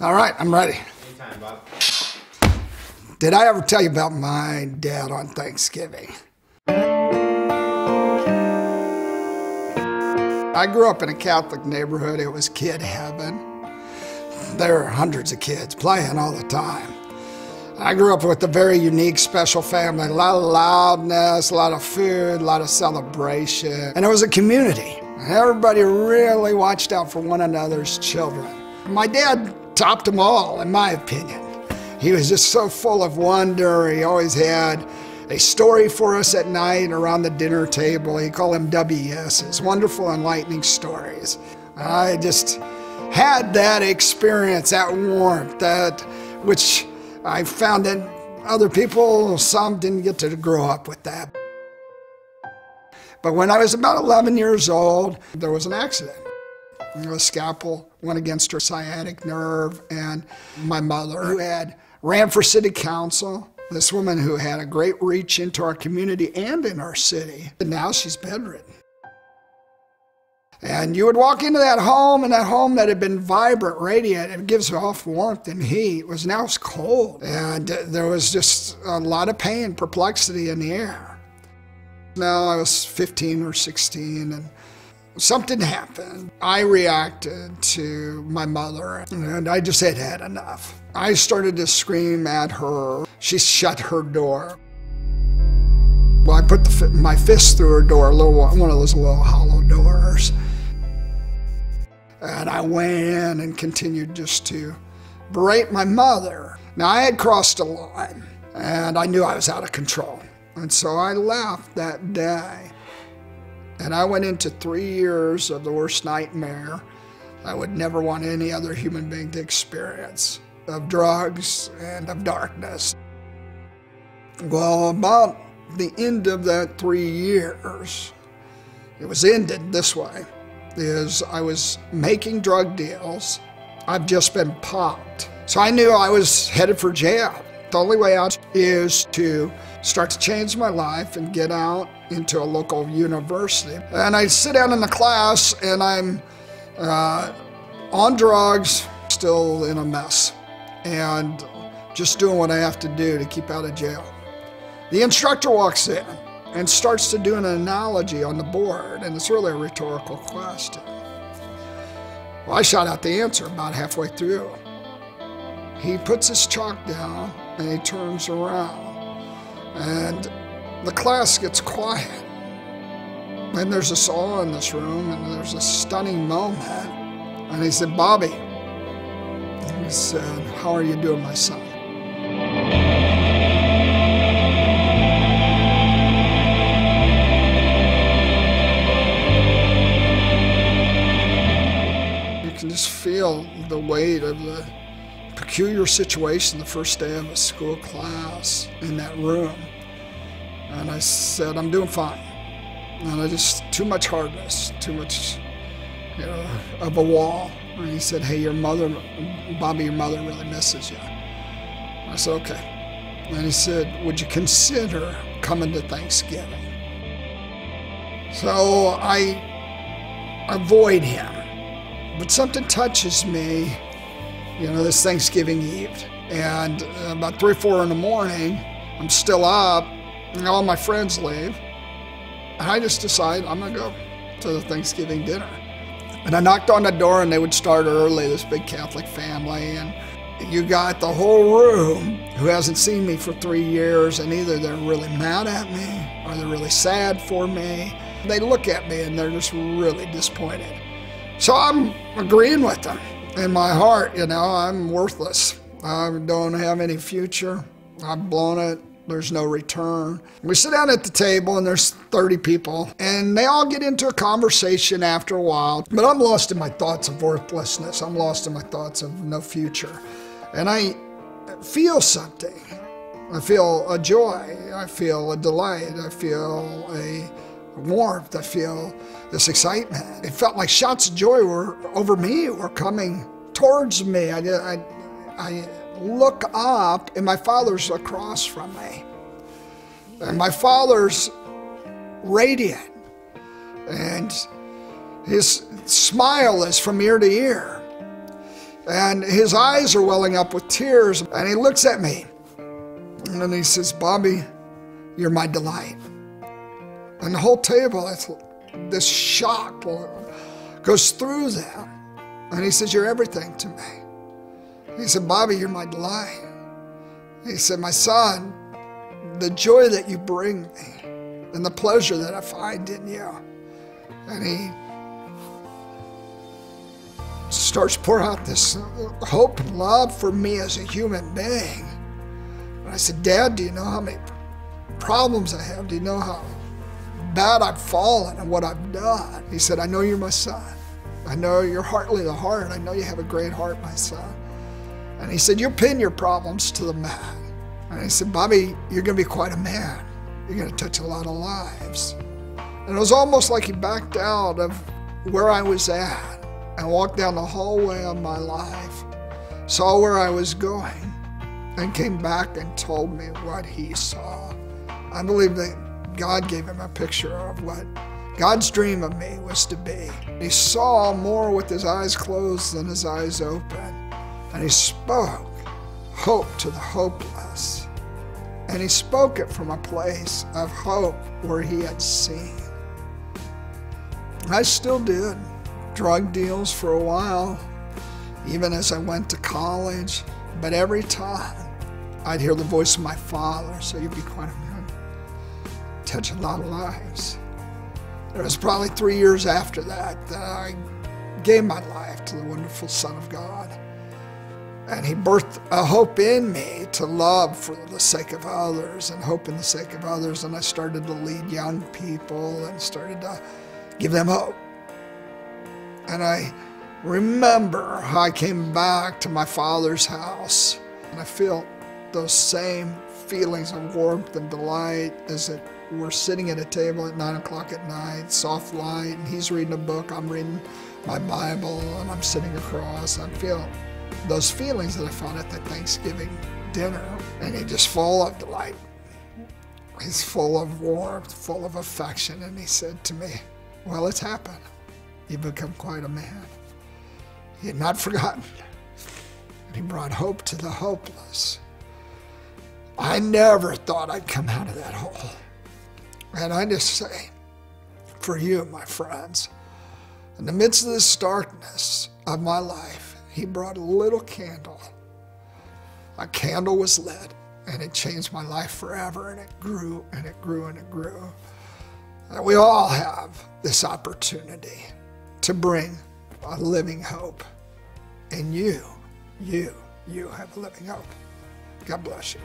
All right, I'm ready. Anytime, Bob. Did I ever tell you about my dad on Thanksgiving? I grew up in a Catholic neighborhood. It was kid heaven. There were hundreds of kids playing all the time. I grew up with a very unique, special family. A lot of loudness, a lot of food, a lot of celebration. And it was a community. Everybody really watched out for one another's children. My dad topped them all, in my opinion. He was just so full of wonder. He always had a story for us at night around the dinner table. He called them WS's, wonderful, enlightening stories. I just had that experience, that warmth, which I found that other people, some didn't get to grow up with that. But when I was about 11 years old, there was an accident. A scalpel went against her sciatic nerve, and my mother, who had ran for city council, this woman who had a great reach into our community and in our city, and now she's bedridden. And you would walk into that home, and that home that had been vibrant, radiant, it gives off warmth and heat, was now cold. And there was just a lot of pain, perplexity in the air. Now I was 15 or 16, and something happened. I reacted to my mother, and I just had had enough. I started to scream at her. She shut her door. Well, I put my fist through her door, one of those little hollow doors. And I went in and continued just to berate my mother. Now, I had crossed a line, and I knew I was out of control. And so I left that day. And I went into 3 years of the worst nightmare I would never want any other human being to experience, of drugs and of darkness. Well, about the end of that 3 years, it was ended this way, is I was making drug deals. I've just been popped. So I knew I was headed for jail. The only way out is to start to change my life and get out into a local university. And I sit down in the class, and I'm on drugs, still in a mess, and just doing what I have to do to keep out of jail. The instructor walks in and starts to do an analogy on the board, and it's really a rhetorical question. Well, I shot out the answer about halfway through. He puts his chalk down, and he turns around, and the class gets quiet. And there's this awe in this room, and there's a stunning moment. And he said, "Bobby," he said, "how are you doing, my son?" You can just feel the weight of the peculiar situation the first day of a school class in that room. And I said, "I'm doing fine." And I just, too much hardness, too much, of a wall. And he said, "Hey, your mother, Bobby, your mother really misses you." I said, "Okay." And he said, "Would you consider coming to Thanksgiving?" So I avoid him. But something touches me, this Thanksgiving Eve. And about 3 or 4 in the morning, I'm still up, and all my friends leave. And I just decide I'm gonna go to the Thanksgiving dinner. And I knocked on the door, and they would start early, this big Catholic family, and you got the whole room who hasn't seen me for 3 years, and either they're really mad at me or they're really sad for me. They look at me and they're just really disappointed. So I'm agreeing with them. In my heart, I'm worthless. I don't have any future. I've blown it. There's no return. We sit down at the table, and there's 30 people, and they all get into a conversation after a while, but I'm lost in my thoughts of worthlessness. I'm lost in my thoughts of no future. And I feel something. I feel a joy. I feel a delight. I feel a warmth. I feel this excitement. It felt like shots of joy were over me, were coming towards me. I look up, and my father's across from me. And my father's radiant, and his smile is from ear to ear. And his eyes are welling up with tears, and he looks at me. And then he says, Bobby, you're my delight. And the whole table, this shock goes through them. And he says, you're everything to me. He said, Bobby, you're my delight. He said, my son, the joy that you bring me and the pleasure that I find in you. And he starts pouring out this hope and love for me as a human being. And I said, Dad, do you know how many problems I have? Do you know how bad I've fallen and what I've done? He said, I know you're my son. I know you're Hartley the heart. I know you have a great heart, my son. And he said, you pin your problems to the mat. And he said, Bobby, you're going to be quite a man. You're going to touch a lot of lives. And it was almost like he backed out of where I was at and walked down the hallway of my life, saw where I was going, and came back and told me what he saw. I believe that God gave him a picture of what God's dream of me was to be. He saw more with his eyes closed than his eyes open. And he spoke hope to the hopeless. And he spoke it from a place of hope where he had seen. I still did drug deals for a while, even as I went to college. But every time I'd hear the voice of my father, so you'd be quite a man, touch a lot of lives. It was probably 3 years after that that I gave my life to the wonderful Son of God. And he birthed a hope in me to love for the sake of others and hope in the sake of others. And I started to lead young people and started to give them hope. And I remember how I came back to my father's house and I felt those same feelings of warmth and delight as it we're sitting at a table at 9 o'clock at night, soft light, and he's reading a book, I'm reading my Bible, and I'm sitting across. I feel those feelings that I felt at the Thanksgiving dinner, and he's just full of delight. He's full of warmth, full of affection, and he said to me, well, it's happened. You've become quite a man. He had not forgotten, and he brought hope to the hopeless. I never thought I'd come out of that hole. And I just say, for you, my friends, in the midst of this darkness of my life, he brought a little candle. A candle was lit, and it changed my life forever, and it grew, and it grew, and it grew. And we all have this opportunity to bring a living hope. And you have a living hope. God bless you.